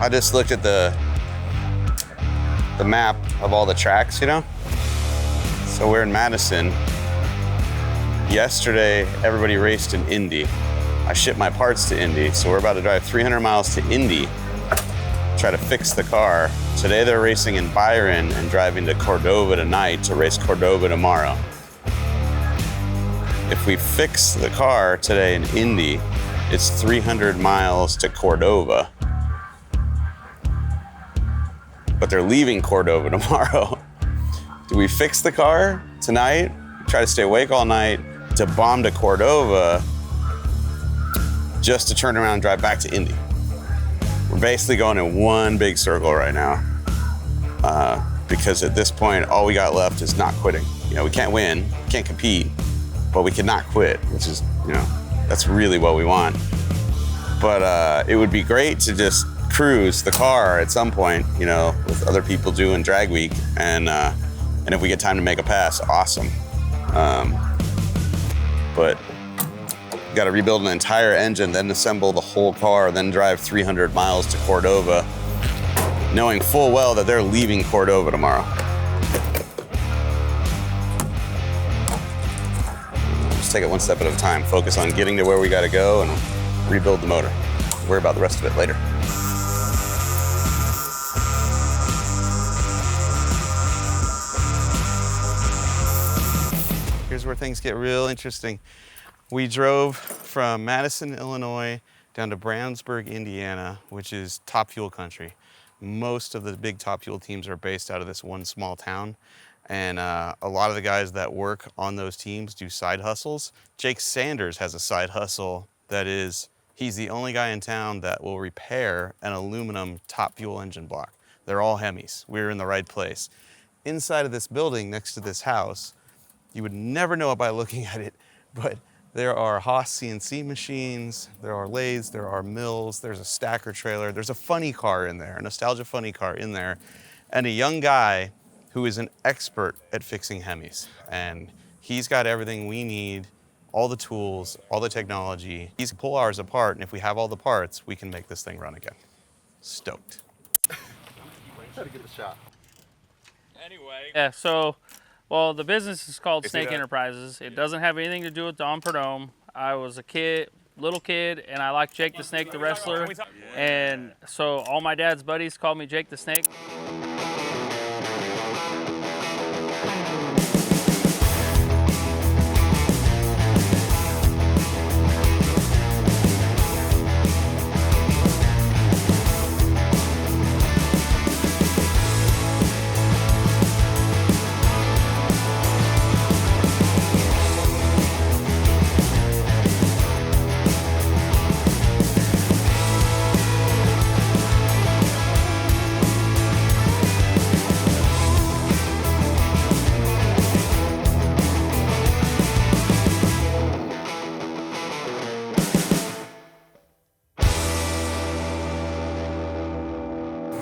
I just looked at the map of all the tracks, you know? So we're in Madison. Yesterday, everybody raced in Indy. I shipped my parts to Indy, so we're about to drive 300 miles to Indy, try to fix the car. Today they're racing in Byron and driving to Cordova tonight to race Cordova tomorrow. If we fix the car today in Indy, it's 300 miles to Cordova. But they're leaving Cordova tomorrow. Do we fix the car tonight, try to stay awake all night to bomb to Cordova just to turn around and drive back to Indy? We're basically going in one big circle right now because at this point, all we got left is not quitting. You know, we can't win, can't compete, but we cannot quit, which is, you know, that's really what we want. But it would be great to just cruise the car at some point, you know, with other people doing drag week, and if we get time to make a pass, awesome. But got to rebuild an entire engine, then assemble the whole car, then drive 300 miles to Cordova, knowing full well that they're leaving Cordova tomorrow. Just take it one step at a time. Focus on getting to where we got to go and rebuild the motor. Worry about the rest of it later. Here's where things get real interesting. We drove from Madison, Illinois, down to Brownsburg, Indiana, which is Top Fuel country. Most of the big Top Fuel teams are based out of this one small town. And a lot of the guys that work on those teams do side hustles. Jake Sanders has a side hustle that is, he's the only guy in town that will repair an aluminum Top Fuel engine block. They're all Hemis. We're in the right place. Inside of this building next to this house, you would never know it by looking at it, but there are Haas CNC machines, there are lathes, there are mills, there's a stacker trailer, there's a funny car in there, a nostalgia funny car in there, and a young guy who is an expert at fixing Hemis. And he's got everything we need, all the tools, all the technology. He's can pull ours apart, and if we have all the parts, we can make this thing run again. Stoked. Try to get the shot. Anyway. Yeah, so, well, the business is called Snake Enterprises. It doesn't have anything to do with Don Perdome. I was a little kid, and I liked Jake the Snake, the wrestler. And so all my dad's buddies called me Jake the Snake.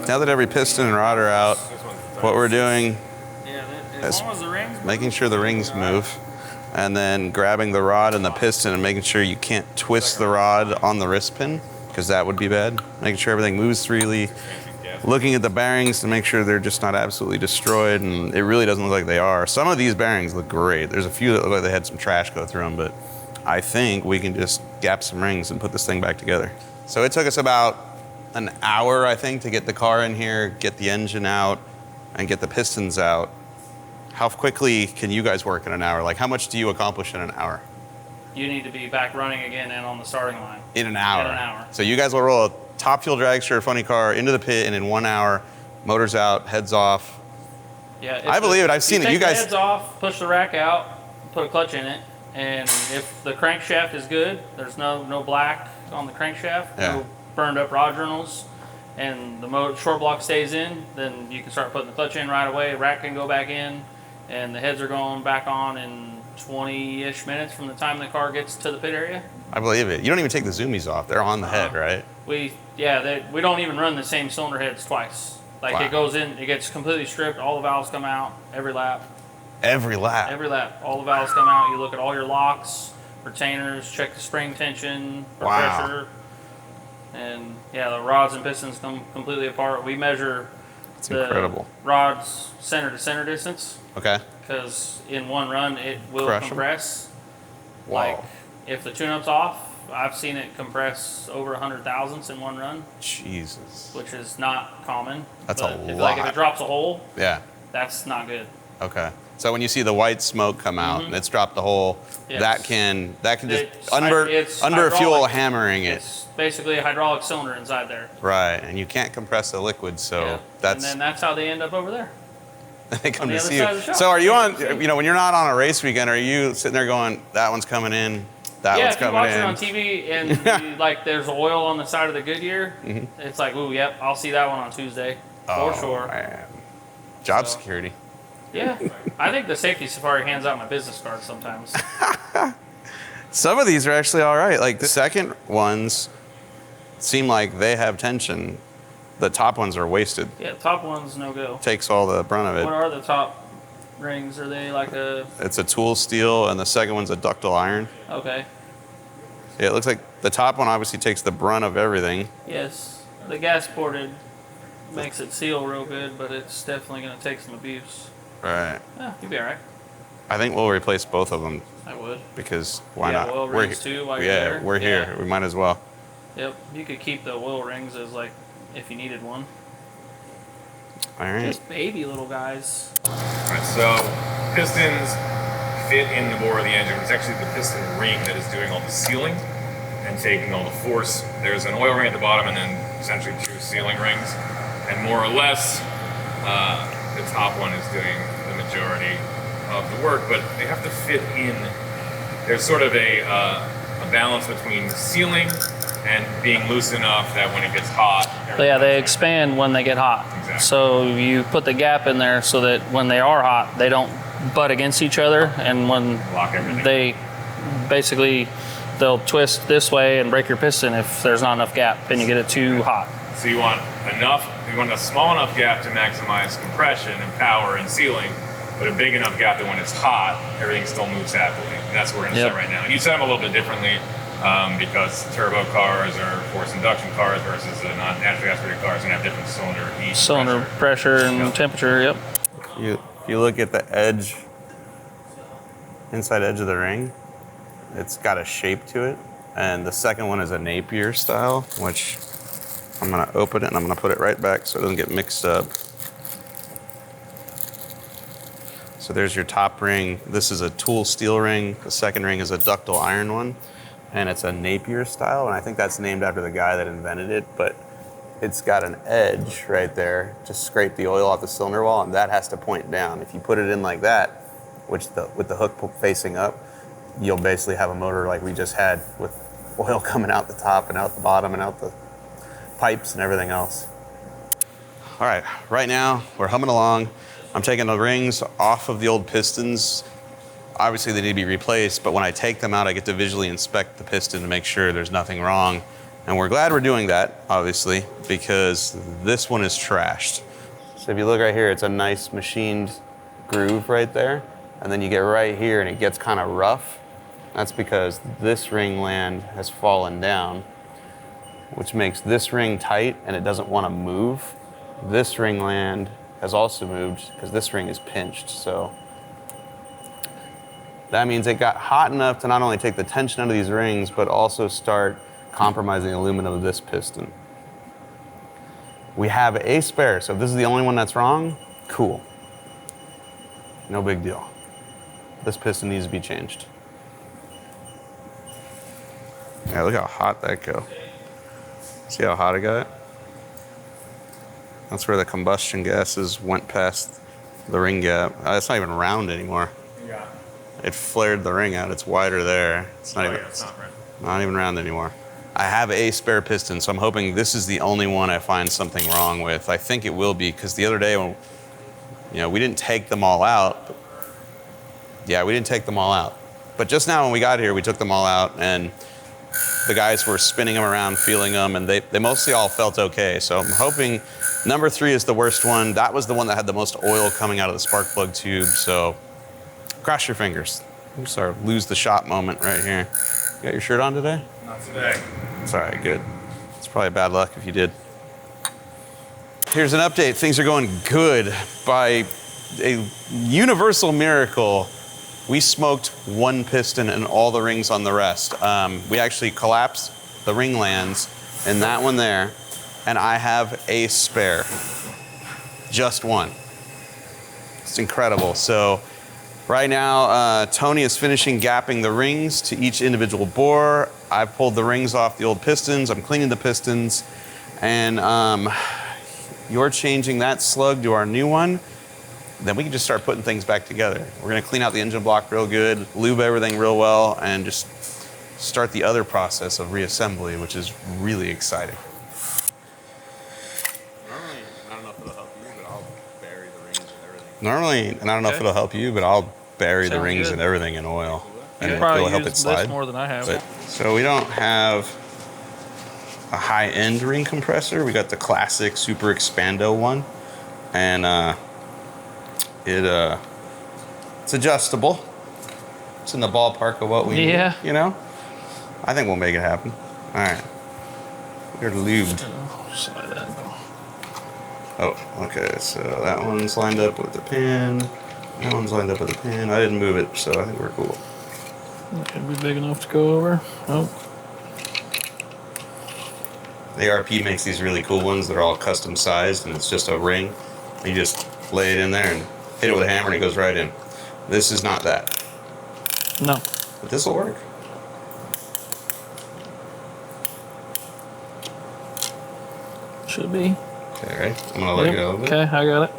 Now that every piston and rod are out, what we're doing as long as the rings move, making sure the rings move, and then grabbing the rod and the piston and making sure you can't twist the rod on the wrist pin, because that would be bad. Making sure everything moves freely, looking at the bearings to make sure they're just not absolutely destroyed, and it really doesn't look like they are. Some of these bearings look great. There's a few that look like they had some trash go through them, but I think we can just gap some rings and put this thing back together. So it took us about an hour, I think, to get the car in here, get the engine out, and get the pistons out. How quickly can you guys work in an hour? Like, how much do you accomplish in an hour? you need to be back running again and on the starting line. In an hour? In an hour. So you guys will roll a Top Fuel dragster funny car into the pit, and in 1 hour, motors out, heads off. Yeah, I believe it. I've seen it. You guys take the heads off, push the rack out, put a clutch in it, and if the crankshaft is good, there's no black on the crankshaft, no burned up rod journals, and the short block stays in, then you can start putting the clutch in right away. Rack can go back in, and the heads are going back on in 20-ish minutes from the time the car gets to the pit area. I believe it. You don't even take the zoomies off. They're on the head, right? We don't even run the same cylinder heads twice. Like, wow. It goes in, it gets completely stripped, all the valves come out every lap. Every lap? Every lap. All the valves come out. You look at all your locks, retainers, check the spring tension, pressure. And yeah, the rods and pistons come completely apart. We measure It's the incredible. rods center to center distance Okay. because in one run it will Crush 'em? compress. Wow. Like if the tune-up's off, I've seen it compress over 100 thousandths in one run, Jesus. which is not common. That's but a if, lot. Like if it drops a hole, Yeah. that's not good. Okay. So when you see the white smoke come out and it's dropped the hole, Yes. that can just It's under fuel hydraulic. hammering it. It's basically a hydraulic cylinder inside there. Right. And you can't compress the liquid, so Yeah. that's And then that's how they end up over there. they come on the to other see side you. of the shop. So are you on when you're not on a race weekend, are you sitting there going, that one's coming in, that Yeah, one's if you coming watch in? it on TV and you, like there's oil on the side of the Goodyear, it's like, ooh, yep, I'll see that one on Tuesday for sure. Man. Job So- security. Yeah, I think the Safety Safari hands out my business cards sometimes. Some of these are actually all right. Like the second ones seem like they have tension. The top ones are wasted. Yeah, top one's no go. Takes all the brunt of What it. are the top rings? Are they like a It's a tool steel, and the second one's a ductile iron. okay? Yeah, it looks like the top one obviously takes the brunt of everything. Yes, the gas ported makes it seal real good, but it's definitely gonna take some abuse. Right. Yeah, you'll be all right. I think we'll replace both of them I would. because why Yeah, not? oil rings too while you're yeah, there. we're here. Yeah. We might as well. Yep, you could keep the oil rings as like if you needed one. All right. Just baby little guys. Alright, so pistons fit in the bore of the engine. It's actually the piston ring that is doing all the sealing and taking all the force. There's an oil ring at the bottom and then essentially two sealing rings. And more or less, the top one is doing the majority of the work, but they have to fit in. There's sort of a balance between sealing and being loose enough that when it gets hot. But yeah, they expand when they get hot. Exactly. So you put the gap in there so that when they are hot, they don't butt against each other. And when Lock everything. they basically, they'll twist this way and break your piston if there's not enough gap and you get it too hot. So you want a small enough gap to maximize compression and power and sealing, but a big enough gap that when it's hot, everything still moves happily. And that's where we're going to set right now. And you set them a little bit differently because turbo cars or forced induction cars versus the non-naturally aspirated cars and have different cylinder heat. Cylinder pressure and Yep. temperature, yep. If you look at the edge, inside edge of the ring, it's got a shape to it. And the second one is a Napier style, which I'm gonna open it and I'm gonna put it right back so it doesn't get mixed up. So there's your top ring. This is a tool steel ring. The second ring is a ductile iron one. And it's a Napier style, and I think that's named after the guy that invented it, but it's got an edge right there to scrape the oil off the cylinder wall, and that has to point down. If you put it in like that, with the hook facing up, you'll basically have a motor like we just had with oil coming out the top and out the bottom and out the pipes and everything else. All right, right now we're humming along. I'm taking the rings off of the old pistons. Obviously they need to be replaced, but when I take them out, I get to visually inspect the piston to make sure there's nothing wrong. And we're glad we're doing that, obviously, because this one is trashed. So if you look right here, it's a nice machined groove right there. And then you get right here and it gets kind of rough. That's because this ring land has fallen down, which makes this ring tight and it doesn't want to move. This ring land has also moved because this ring is pinched. So that means it got hot enough to not only take the tension out of these rings, but also start compromising the aluminum of this piston. We have a spare, so if this is the only one that's wrong, cool. No big deal. This piston needs to be changed. Yeah, look how hot that go. See how hot it got? That's where the combustion gases went past the ring gap. It's not even round anymore. Yeah. It flared the ring out. It's wider there. It's not not even round anymore. I have a spare piston, so I'm hoping this is the only one I find something wrong with. I think it will be, because the other day, when, we didn't take them all out. Yeah, we didn't take them all out. But just now when we got here, we took them all out, and the guys were spinning them around, feeling them, and they mostly all felt okay. So I'm hoping number 3 is the worst one. That was the one that had the most oil coming out of the spark plug tube, so cross your fingers. Just our lose the shot moment right here. You got your shirt on today? Not today. It's all right, good. probably bad luck if you did. Here's an update. Things are going good. By a universal miracle, we smoked one piston and all the rings on the rest. We actually collapsed the ring lands in that one there, and I have a spare. Just one. It's incredible. So right now, Tony is finishing gapping the rings to each individual bore. I've pulled the rings off the old pistons. I'm cleaning the pistons, and you're changing that slug to our new one. Then we can just start putting things back together. We're gonna clean out the engine block real good, lube everything real well, and just start the other process of reassembly, which is really exciting. Normally, I don't know if it'll help you, but I'll bury the rings and everything. Normally, and I don't know if it'll help you, but I'll bury the Sounds rings good. and everything in oil. And You it'll probably help it use slide. this more than I have. But, so we don't have a high-end ring compressor. We got the classic Super Expando one. And it's adjustable. It's in the ballpark of what we need, you know? I think we'll make it happen. All right. We're lubed. Slide that. Oh, okay. So that one's lined up with the pin. That one's lined up with the pin. I didn't move it, so I think we're cool. That should be big enough to go over. Oh. The ARP makes these really cool ones that are all custom sized, and it's just a ring. You just lay it in there and hit it with a hammer and it goes right in. This is not that. No. But this will work. Should be. Okay, right? I'm gonna let go of it. Okay, I got it.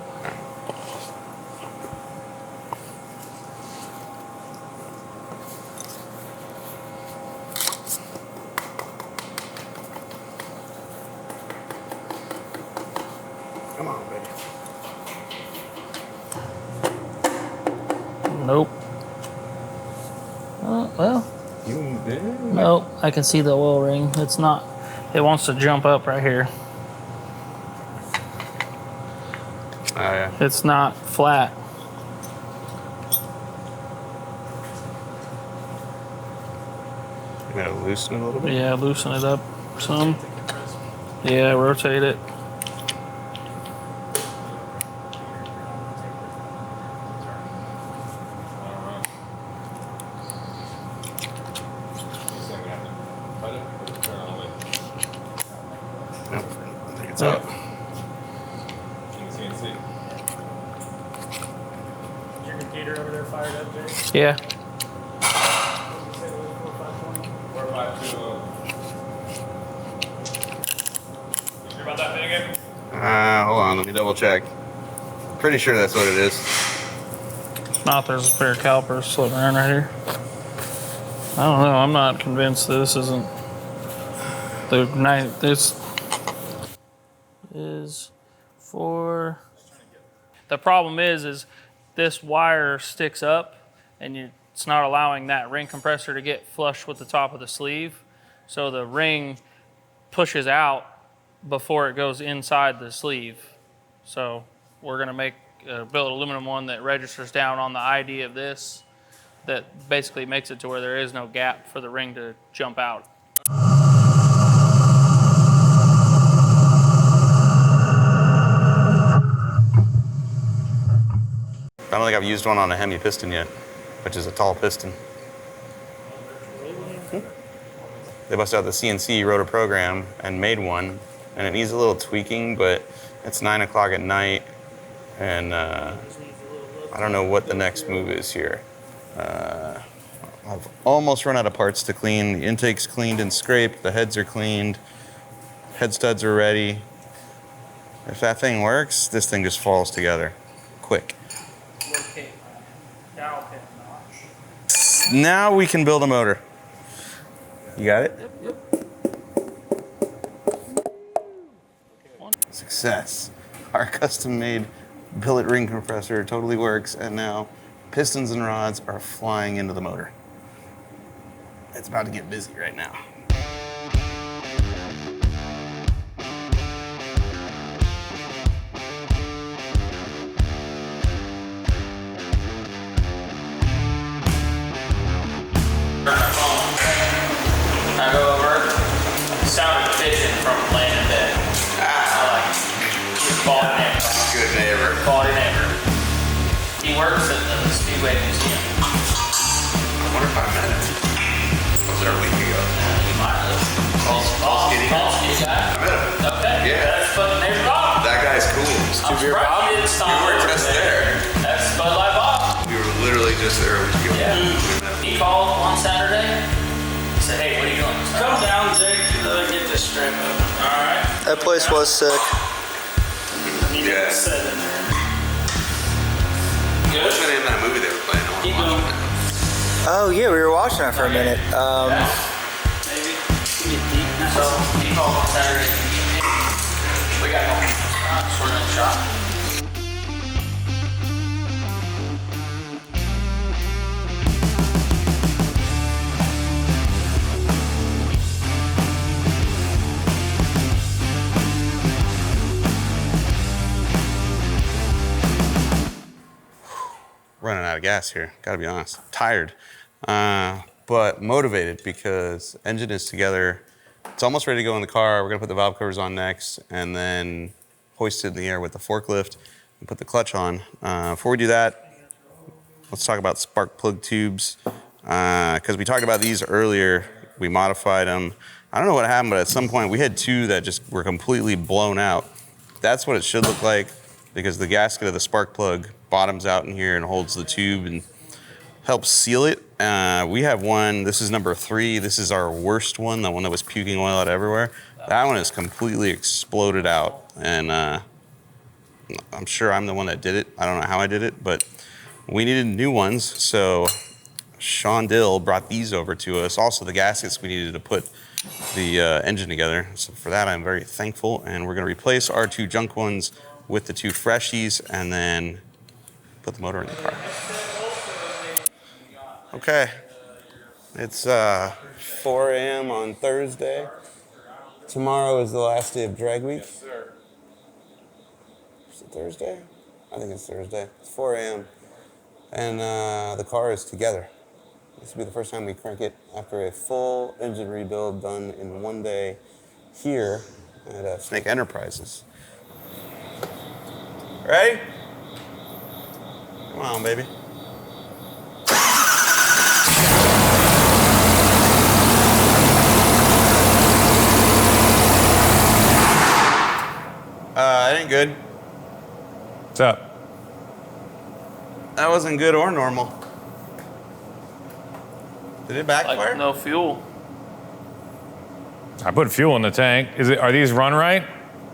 Come on, baby. Nope. Well, You did? no, I can see the oil ring. It's not, it wants to jump up right here. Oh, yeah. It's not flat. You gotta loosen it a little bit. Yeah, loosen it up some. Yeah, rotate it. Nope. I think it's up. Is your computer over there fired up, Jay? Yeah. You sure about that, Finnegan? Hold on, let me double check. Pretty sure that's what it is. If not, there's a pair of calipers floating around right here. I don't know. I'm not convinced that this isn't the night. This is for. The problem is this wire sticks up, and it's not allowing that ring compressor to get flush with the top of the sleeve, so the ring pushes out before it goes inside the sleeve. So we're gonna make a billet aluminum one that registers down on the ID of this, that basically makes it to where there is no gap for the ring to jump out. I don't think I've used one on a Hemi piston yet, which is a tall piston. They busted out the CNC, wrote a program, and made one, and it needs a little tweaking, but it's 9 o'clock at night, and I don't know what the next move is here. I've almost run out of parts to clean. The intake's cleaned and scraped, the heads are cleaned, head studs are ready. If that thing works, this thing just falls together quick. Now we can build a motor. You got it? Yep. Success. Our custom-made billet ring compressor totally works, and now pistons and rods are flying into the motor. It's about to get busy right now. I go over, sound efficient from quality neighbor. He works at the Speedway Museum. I wonder if I met him. Was there a week ago? You might have. Tall skinny guy? I met him. Okay. Yeah. That's fucking neighbor Bob. That guy's cool. I'm surprised you didn't stop. We were just there. That's Bud Light Bob. We were literally just there a week ago. Yeah. He called one Saturday. He said, hey, what are you doing? Come down, Jake. Let me get this straight up. All right. That place was sick. Yeah. Sit in there. Good. What's the name of that movie they were playing? Keep going. Oh yeah, we were watching that for a minute. Maybe. You get deep. So he called on Saturday. We got home. Sort of shot. Running out of gas here, gotta be honest. Tired, but motivated because engine is together. It's almost ready to go in the car. We're gonna put the valve covers on next and then hoist it in the air with the forklift and put the clutch on. Before we do that, let's talk about spark plug tubes. Because we talked about these earlier, we modified them. I don't know what happened, but at some point we had two that just were completely blown out. That's what it should look like because the gasket of the spark plug bottoms out in here and holds the tube and helps seal it. We have one, this is number 3. This is our worst one, the one that was puking oil out everywhere. That one is completely exploded out. And I'm sure I'm the one that did it. I don't know how I did it, but we needed new ones. So Sean Dill brought these over to us. Also the gaskets we needed to put the engine together. So for that, I'm very thankful. And we're gonna replace our 2 junk ones with the 2 freshies and then put the motor in the car. Okay, it's 4 a.m. on Thursday. Tomorrow is the last day of drag week. Is it Thursday? I think it's Thursday. It's 4 a.m. And the car is together. This will be the first time we crank it after a full engine rebuild done in one day here at Snake Enterprises. Ready? Come on, baby. That ain't good. What's up? That wasn't good or normal. Did it backfire? Like no fuel. I put fuel in the tank. Are these run right?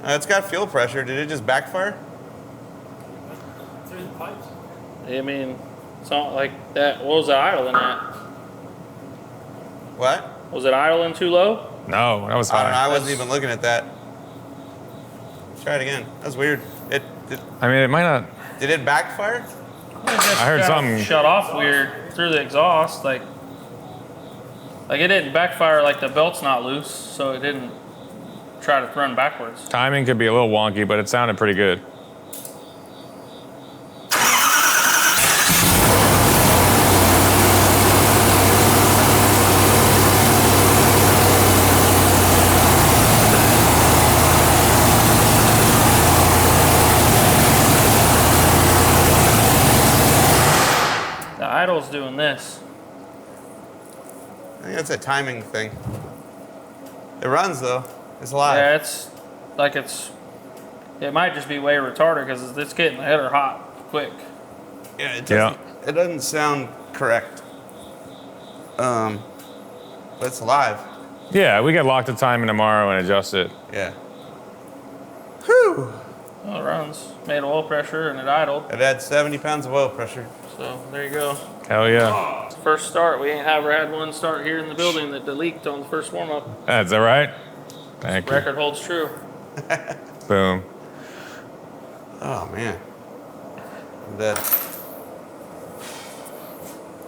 It's got fuel pressure. Did it just backfire? Through the pipes. I mean, it's not like that. What was it idling at? What? Was it idling too low? No, that was I don't know. high. I wasn't even looking at that. Try it again. That's weird. I mean, it might not. Did it backfire? I heard something. Shut off weird through the exhaust. Like it didn't backfire. Like the belt's not loose, so it didn't try to run backwards. Timing could be a little wonky, but it sounded pretty good. Idle's doing this. I think that's a timing thing. It runs though. It's live. Yeah, it might just be way retarded because it's getting the header hot quick. Yeah, it doesn't sound correct. But it's live. Yeah, we could lock the timing tomorrow and adjust it. Yeah. Whew. Well, it runs. Made oil pressure and it idled. It had 70 pounds of oil pressure. So there you go. Hell yeah. First start. We ain't ever had one start here in the building that leaked on the first warm up. Is that right? Thank you. Record holds true. Boom. Oh man. I'm dead.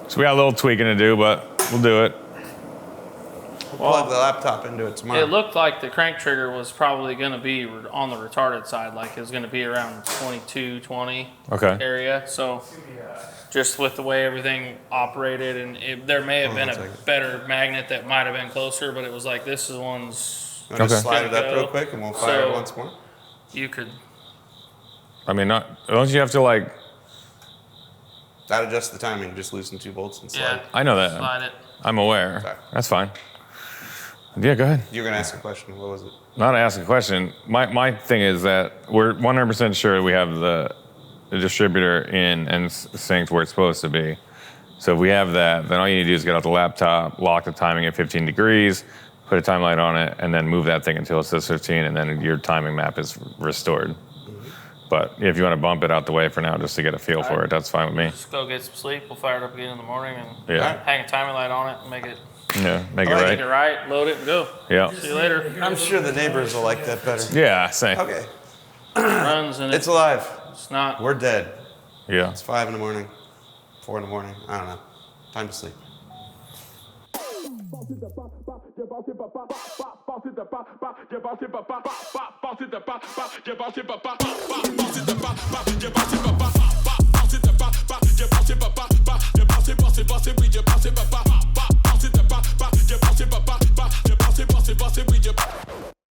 So we got a little tweaking to do, but we'll do it. Plug the laptop into it tomorrow. It looked like the crank trigger was probably going to be on the retarded side, like it was going to be around 22, 20 area. So just with the way everything operated, and there may have been a better magnet that might have been closer, but it was like this is one's. Just slide it up real quick and we'll fire it once more. You could I mean, don't you have to like? That adjusts the timing. Just loosen 2 bolts and slide. Yeah. I know that. Slide it. I'm aware. Sorry. That's fine. Yeah, go ahead. You were gonna ask a question. What was it? Not ask a question. My thing is that we're 100% sure we have the distributor in and synced where it's supposed to be. So if we have that, then all you need to do is get out the laptop, lock the timing at 15 degrees, put a time light on it, and then move that thing until it says 15, and then your timing map is restored. But if you want to bump it out the way for now just to get a feel for it, that's fine with me. Just go get some sleep. We'll fire it up again in the morning and Yeah. hang a timing light on it and make it Make it make it right. right, load it, and go. Yeah. See you later. I'm sure the neighbors will like that better. Yeah, same. Okay. Runs and It's alive. it's not. We're dead. Yeah. It's 5 in the morning, 4 in the morning. I don't know. Time to sleep. Bounce it,